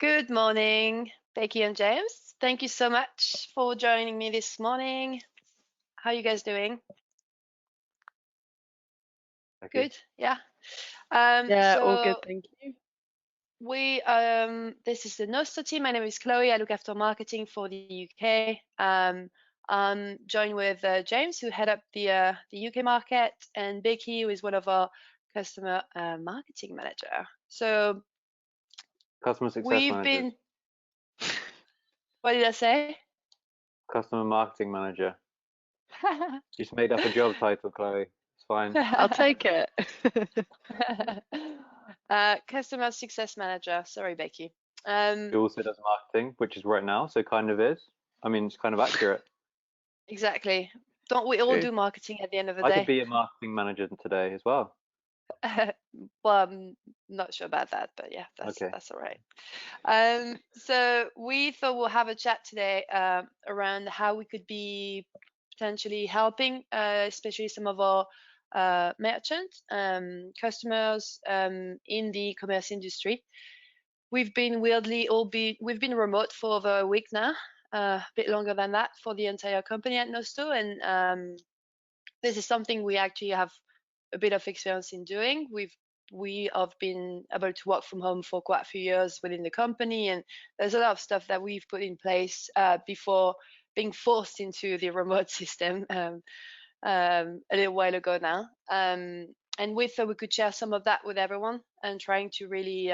Good morning, Becky and James. Thank you so much for joining me this morning. How are you guys doing? Okay. Good, yeah. Yeah, all good, So thank you. this is the Nosto team. My name is Chloe. I look after marketing for the UK. I'm joined with James, who head up the UK market, and Becky, who is one of our customer marketing manager. So Customer success we've managers. been. What did I say? Customer marketing manager. Just made up a job title, Chloe. It's fine. I'll take it. Customer success manager. Sorry, Becky. She also does marketing, which is right now, so kind of is. I mean, it's kind of accurate. Exactly. Don't we all True. do marketing at the end of the I could day? be a marketing manager today as well. Well, I'm not sure about that, but yeah, Okay. that's all right. So we thought we'll have a chat today around how we could be potentially helping, especially some of our merchants, customers in the e-commerce industry. We've been we've been remote for over a week now, a bit longer than that for the entire company at Nosto, and this is something we actually have a bit of experience in doing. We have been able to work from home for quite a few years within the company, and there's a lot of stuff that we've put in place before being forced into the remote system a little while ago now. And we thought we could share some of that with everyone and trying to really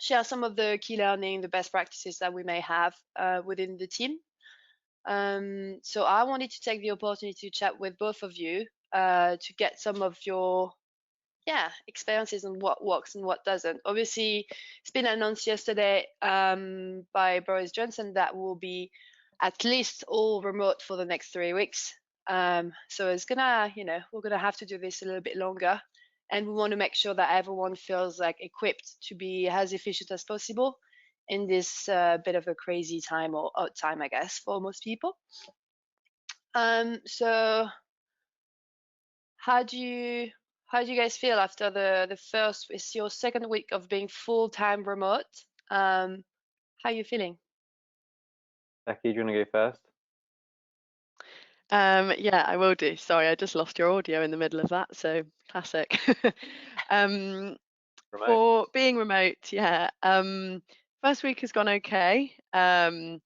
share some of the key learning, the best practices that we may have within the team. So I wanted to take the opportunity to chat with both of you to get some of your experiences on what works and what doesn't. Obviously, it's been announced yesterday by Boris Johnson that will be at least all remote for the next 3 weeks. So it's gonna, we're gonna have to do this a little bit longer, and we want to make sure that everyone feels like equipped to be as efficient as possible in this bit of a crazy time or odd time, I guess, for most people. So how do you guys feel after the first? It's your second week of being full-time remote. How are you feeling? Becky, do you want to go first? Yeah, I will do. Sorry, I just lost your audio in the middle of that, so classic. Um, Remote. for being remote, yeah. First week has gone okay. I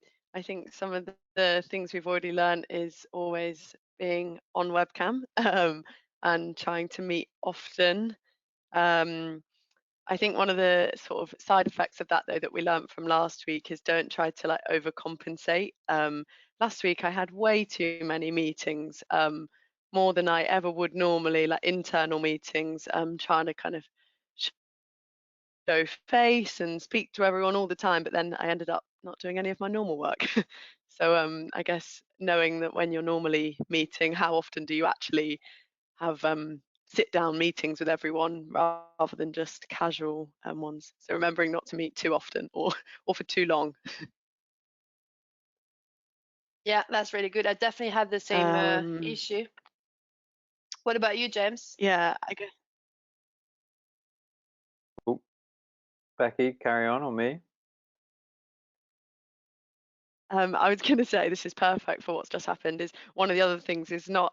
think some of the things we've already learned is always being on webcam, and trying to meet often. Um, I think one of the sort of side effects of that, though, that we learned from last week is don't try to like overcompensate. Last week I had way too many meetings, more than I ever would normally, like internal meetings, trying to kind of show face and speak to everyone all the time, but then I ended up not doing any of my normal work. So I guess knowing that when you're normally meeting, how often do you actually have sit down meetings with everyone rather than just casual ones. So remembering not to meet too often or or for too long. Yeah, that's really good. I definitely had the same Um, issue. What about you, James? yeah, I guess. Oh, Becky, carry on, or me? I was going to say this is perfect for what's just happened. Is one of the other things is not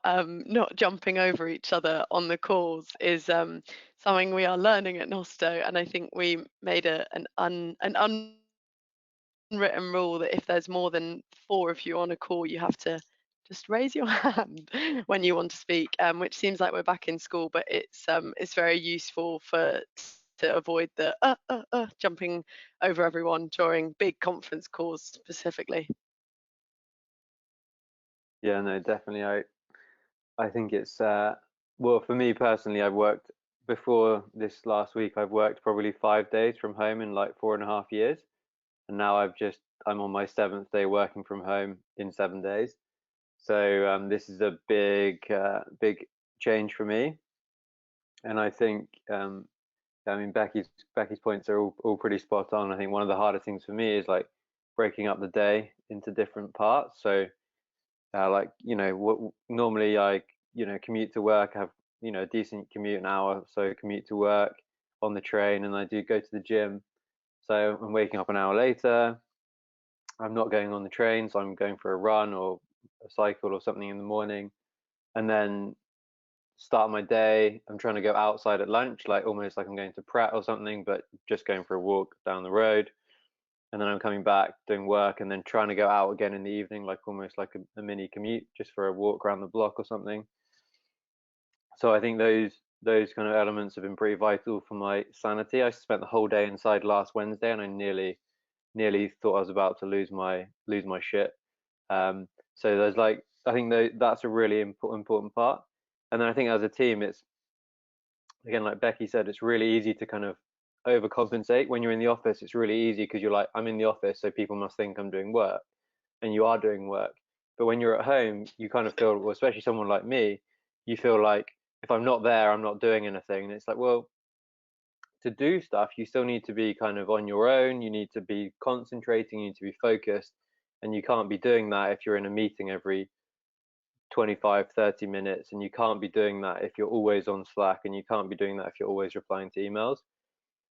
jumping over each other on the calls is something we are learning at Nosto, and I think we made an unwritten rule that if there's more than four of you on a call, you have to just raise your hand when you want to speak, which seems like we're back in school, but it's very useful for to avoid the jumping over everyone during big conference calls specifically. Yeah, no, definitely. I think it's well, for me personally, I've worked before this last week. I've worked probably 5 days from home in like 4.5 years, and now I'm on my seventh day working from home in 7 days. So this is a big change for me, and I think I mean Becky's points are all pretty spot on. I think one of the harder things for me is like breaking up the day into different parts. So like normally I commute to work, have a decent commute, an hour, so commute to work on the train, and I do go to the gym. So I'm waking up an hour later. I'm not going on the train, so I'm going for a run or a cycle or something in the morning, and then start my day. I'm trying to go outside at lunch, like almost like I'm going to Pratt or something, but just going for a walk down the road. And then I'm coming back doing work, and then trying to go out again in the evening, like almost like a mini commute, just for a walk around the block or something. So I think those kind of elements have been pretty vital for my sanity. I spent the whole day inside last Wednesday, and I nearly thought I was about to lose my shit. So there's like, I think that's a really important part. And then I think as a team, it's, again, like Becky said, it's really easy to kind of overcompensate. When you're in the office, it's really easy because you're like, I'm in the office, so people must think I'm doing work, and you are doing work. But when you're at home, you kind of feel, well, especially someone like me, you feel like if I'm not there, I'm not doing anything. And it's like, well, to do stuff, you still need to be kind of on your own. You need to be concentrating, you need to be focused, and you can't be doing that if you're in a meeting every 25, 30 minutes, and you can't be doing that if you're always on Slack, and you can't be doing that if you're always replying to emails.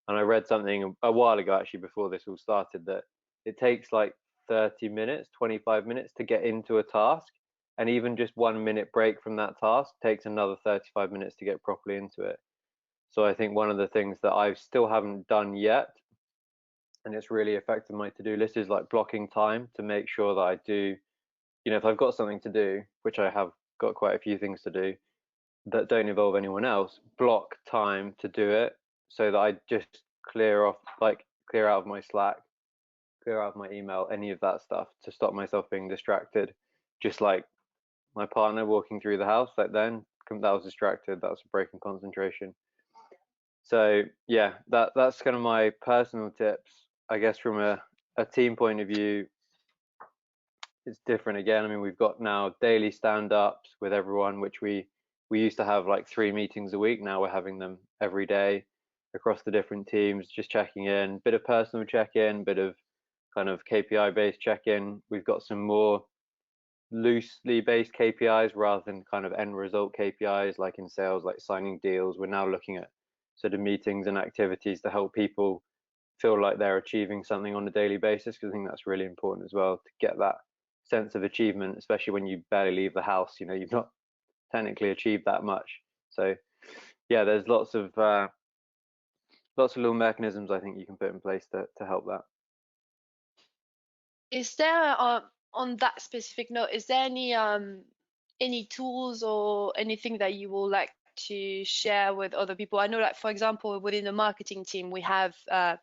And I read something a while ago, actually, before this all started, that it takes like 30 minutes, 25 minutes to get into a task. And even just 1 minute break from that task takes another 35 minutes to get properly into it. So I think one of the things that I still haven't done yet, and it's really affected my to-do list, is like blocking time to make sure that I do, if I've got something to do, which I have got quite a few things to do that don't involve anyone else, block time to do it so that I just clear out of my Slack, clear out of my email, any of that stuff, to stop myself being distracted. Just like my partner walking through the house, like then that was distracted, that was a break in concentration. So yeah, that's kind of my personal tips. I guess from a team point of view, it's different again. I mean, we've got now daily stand-ups with everyone, which we used to have like 3 meetings a week. Now we're having them every day across the different teams, just checking in, bit of personal check-in, bit of kind of KPI based check-in. We've got some more loosely based KPIs rather than kind of end result KPIs, like in sales, like signing deals. We're now looking at sort of meetings and activities to help people feel like they're achieving something on a daily basis, because I think that's really important as well, to get that sense of achievement, especially when you barely leave the house. You've not technically achieved that much. So yeah, there's lots of little mechanisms I think you can put in place to help that. Is there, on that specific note, is there any tools or anything that you would like to share with other people? I know, like for example, within the marketing team, we have a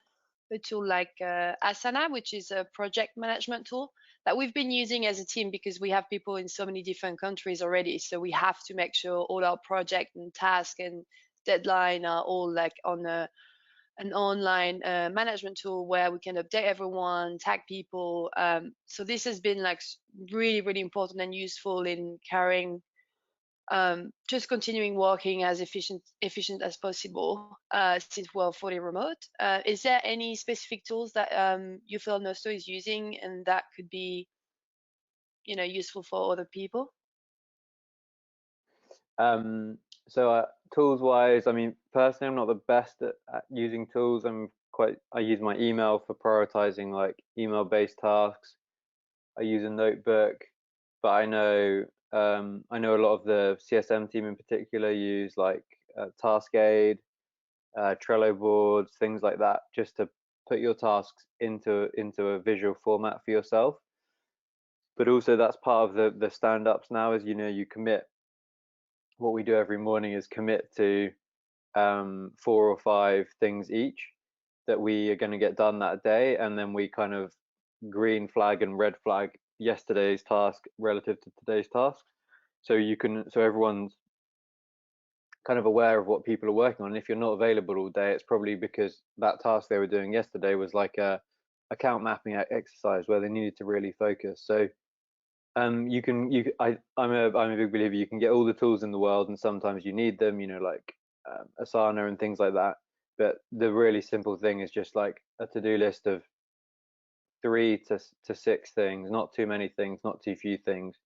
tool like Asana, which is a project management tool that we've been using as a team because we have people in so many different countries already. So we have to make sure all our project and task and deadline are all like on an online management tool where we can update everyone, tag people. So this has been like really, really important and useful in carrying, just continuing working as efficient as possible, since we're fully remote. Is there any specific tools that you feel Nosto is using and that could be, useful for other people? So tools wise, I mean, personally, I'm not the best at using tools. I use my email for prioritizing like email based tasks. I use a notebook, but I know a lot of the CSM team in particular use like Taskade, Trello boards, things like that, just to put your tasks into a visual format for yourself. But also that's part of the stand-ups now, is you commit. What we do every morning is commit to 4 or 5 things each that we are going to get done that day, and then we kind of green flag and red flag yesterday's task relative to today's task. So everyone's kind of aware of what people are working on. And if you're not available all day, it's probably because that task they were doing yesterday was like a account mapping exercise where they needed to really focus. So I'm a big believer you can get all the tools in the world, and sometimes you need them, like Asana and things like that. But the really simple thing is just like a to-do list of 3 to 6 things, not too many things, not too few things.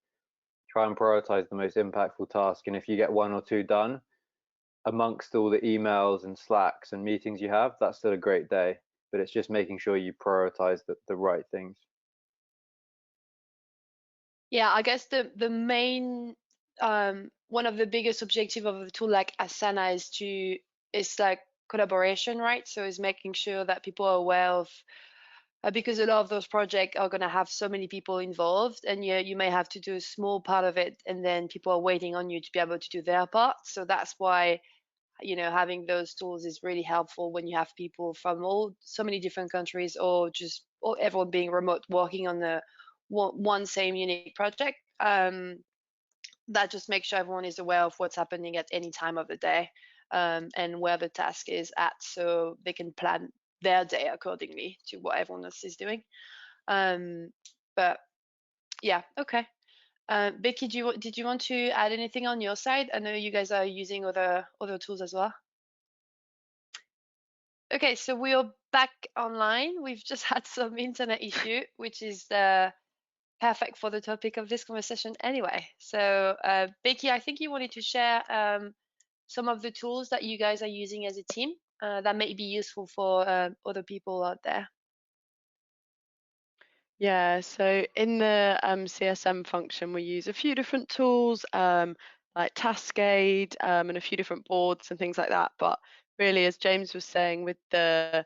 Try and prioritize the most impactful task, and if you get 1 or 2 done amongst all the emails and Slacks and meetings you have, that's still a great day. but it's just making sure you prioritize the right things. Yeah, I guess the main one of the biggest objective of a tool like Asana is like collaboration, right? So is making sure that people are aware of because a lot of those projects are going to have so many people involved, and you may have to do a small part of it, and then people are waiting on you to be able to do their part. So that's why having those tools is really helpful when you have people from so many different countries, or everyone being remote working on the one same unique project. That just makes sure everyone is aware of what's happening at any time of the day, and where the task is at, so they can plan their day accordingly to what everyone else is doing. But yeah, okay. Becky, did you want to add anything on your side? I know you guys are using other tools as well. Okay, so we are back online. We've just had some internet issue, which is perfect for the topic of this conversation anyway. So, Becky, I think you wanted to share some of the tools that you guys are using as a team that may be useful for other people out there. Yeah, so in the CSM function, we use a few different tools like Taskade and a few different boards and things like that. But really, as James was saying, with the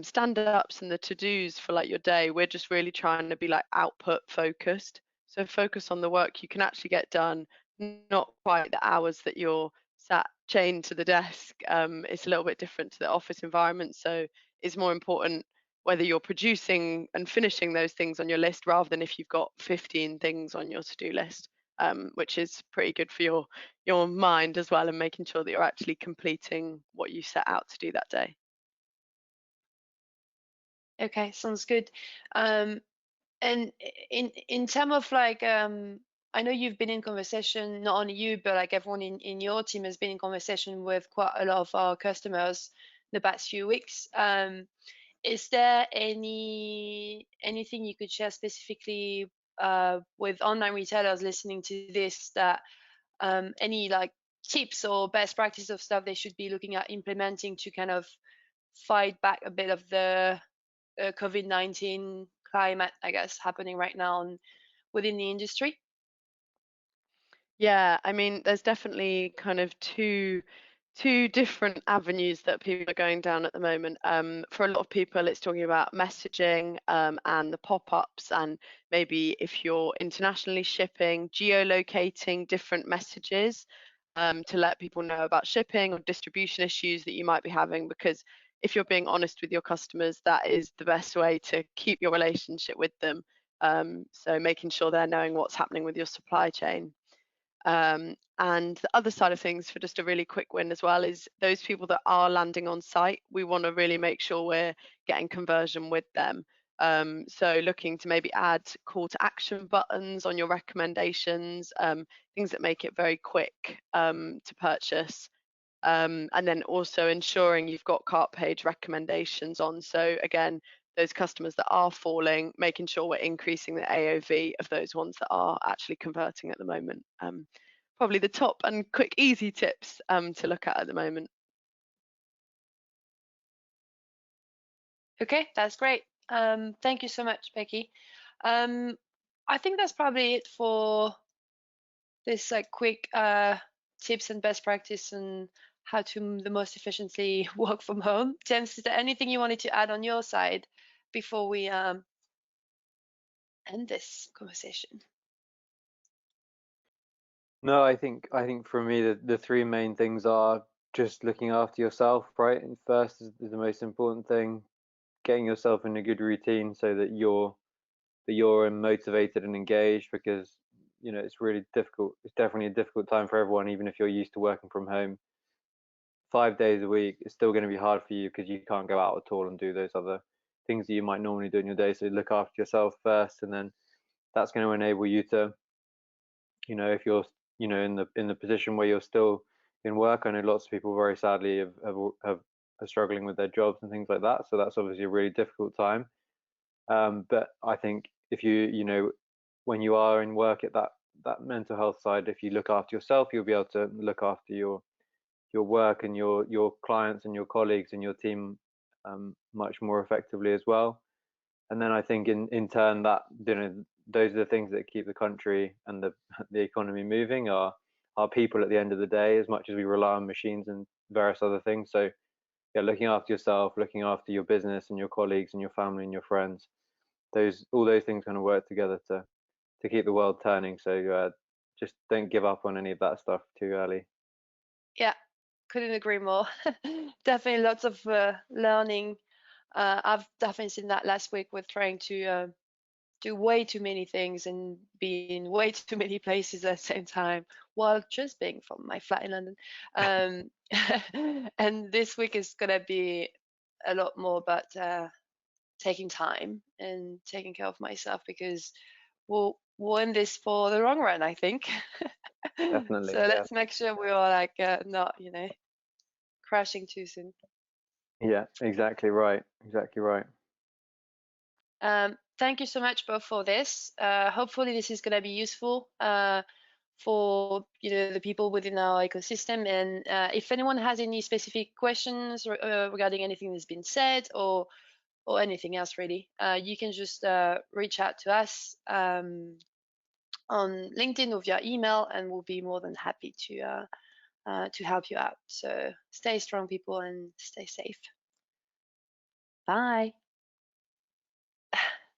stand-ups and the to-dos for like your day, we're just really trying to be like output focused. So focus on the work you can actually get done, not quite the hours that you're sat chained to the desk. It's a little bit different to the office environment, so it's more important whether you're producing and finishing those things on your list rather than if you've got 15 things on your to-do list, which is pretty good for your mind as well, and making sure that you're actually completing what you set out to do that day. Okay, sounds good. And in terms of like, I know you've been in conversation, not only you, but like everyone in your team has been in conversation with quite a lot of our customers the past few weeks. Is there anything you could share specifically with online retailers listening to this, that any like tips or best practice of stuff they should be looking at implementing to kind of fight back a bit of the COVID-19 climate, I guess, happening right now within the industry? Yeah, I mean, there's definitely kind of two different avenues that people are going down at the moment. For a lot of people, it's talking about messaging and the pop-ups, and maybe if you're internationally shipping, geolocating different messages to let people know about shipping or distribution issues that you might be having. Because if you're being honest with your customers, that is the best way to keep your relationship with them. So making sure they're knowing what's happening with your supply chain. And the other side of things, for just a really quick win as well, is those people that are landing on site, we want to really make sure we're getting conversion with them. So looking to maybe add call to action buttons on your recommendations, things that make it very quick to purchase. And then also ensuring you've got cart page recommendations on. So again, those customers that are falling, making sure we're increasing the AOV of those ones that are actually converting at the moment. Probably the top and quick, easy tips to look at the moment. Okay, that's great. Thank you so much, Becky. Um, I think that's probably it for this like quick tips and best practice and how to the most efficiently work from home. James, is there anything you wanted to add on your side before we end this conversation? No, I think for me the three main things are just looking after yourself, right? And first is the most important thing, getting yourself in a good routine so that you're motivated and engaged, because it's really difficult. It's definitely a difficult time for everyone, even if you're used to working from home 5 days a week. It's still going to be hard for you because you can't go out at all and do those other things that you might normally do in your day. So look after yourself first, and then that's going to enable you to, if you're in the position where you're still in work. I know lots of people very sadly have are struggling with their jobs and things like that, so that's obviously a really difficult time. But I think if when you are in work at that mental health side, if you look after yourself, you'll be able to look after your work and your clients and your colleagues and your team much more effectively as well. And then I think in turn that, you know, those are the things that keep the country and the economy moving are people at the end of the day, as much as we rely on machines and various other things. So yeah, looking after yourself, looking after your business and your colleagues and your family and your friends, all those things kind of work together to keep the world turning. So just don't give up on any of that stuff too early. Yeah, couldn't agree more. Definitely lots of learning. I've definitely seen that last week with trying to do way too many things and be in way too many places at the same time while just being from my flat in London. And this week is gonna be a lot more about taking time and taking care of myself because we're in this for the long run, I think. Definitely, So yeah. let's make sure we are like not, crashing too soon. Yeah, exactly right. Exactly right. Thank you so much both for this. Hopefully this is gonna be useful for the people within our ecosystem. And if anyone has any specific questions regarding anything that's been said or anything else really, you can just reach out to us on LinkedIn or via email, and we'll be more than happy to help you out. So stay strong, people, and stay safe. Bye.